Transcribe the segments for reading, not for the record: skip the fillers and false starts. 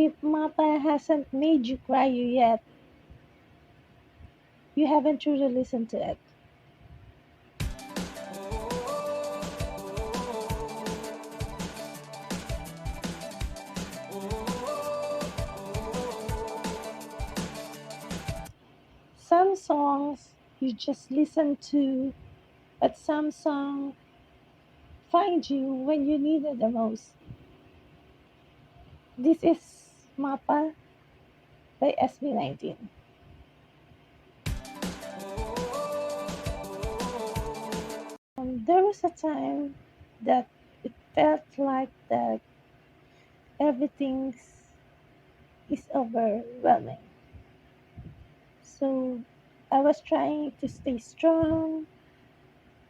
If Mappa hasn't made you cry yet, you haven't truly listened to it. Some songs you just listen to, but some songs find you when you need it the most. This is Mappa by SB19. There was a time that it felt like that everything is overwhelming. So I was trying to stay strong,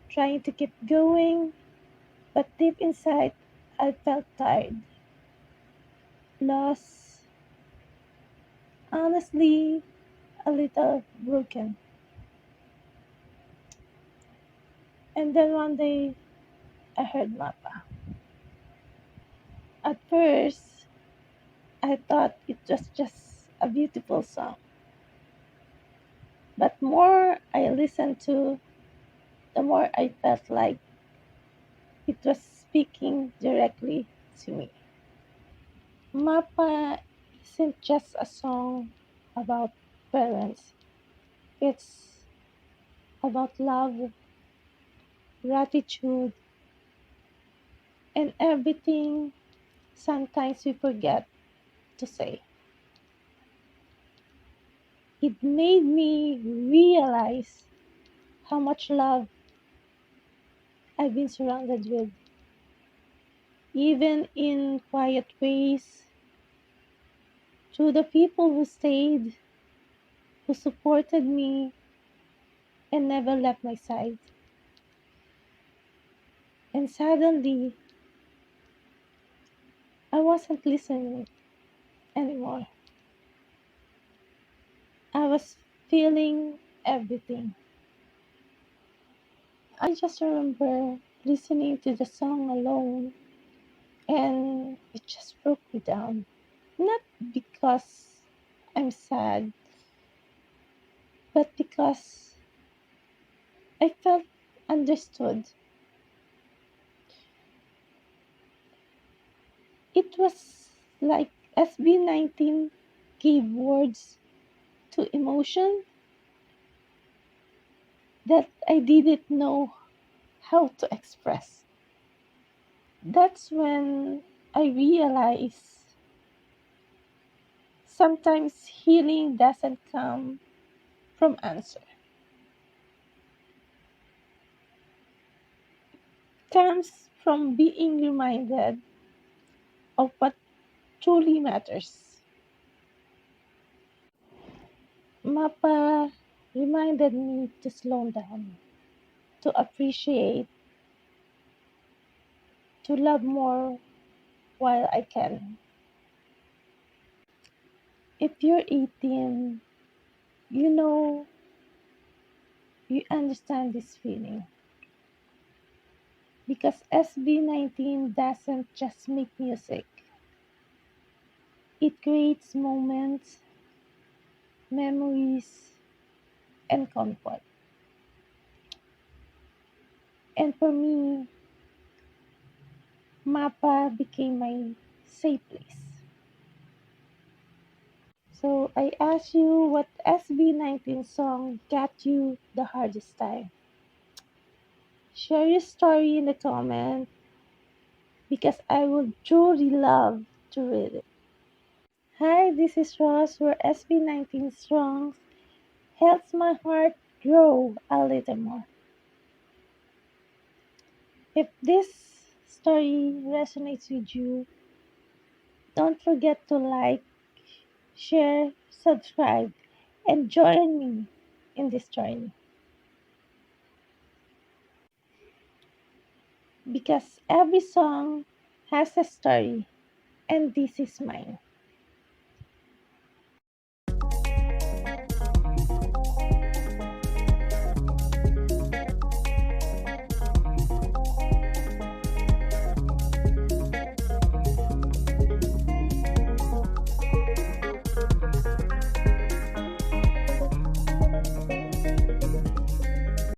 trying to keep going, but deep inside I felt tired, lost, honestly, a little broken. And then one day I heard Mappa. At first, I thought it was just a beautiful song. But more I listened to, the more I felt like it was speaking directly to me. Mappa isn't just a song about parents, it's about love, gratitude, and everything sometimes we forget to say. It made me realize how much love I've been surrounded with, even in quiet ways, to the people who stayed, who supported me, and never left my side. And suddenly, I wasn't listening anymore. I was feeling everything. I just remember listening to the song alone, and it just broke me down. Not because I'm sad, but because I felt understood. It was like SB19 gave words to emotion that I didn't know how to express. That's when I realized sometimes healing doesn't come from answer. It comes from being reminded of what truly matters. Mappa reminded me to slow down, to appreciate, to love more while I can. If you're 18, you know you understand this feeling because SB19 doesn't just make music, it creates moments, memories, and comfort. And for me, Mappa became my safe place. So I ask you, what SB19 song got you the hardest time? Share your story in the comment because I would truly love to read it. Hi, this is Ross, where SB19 Strong helps my heart grow a little more. If this story resonates with you, don't forget to like, share, subscribe, and join me in this journey because every song has a story, and this is mine.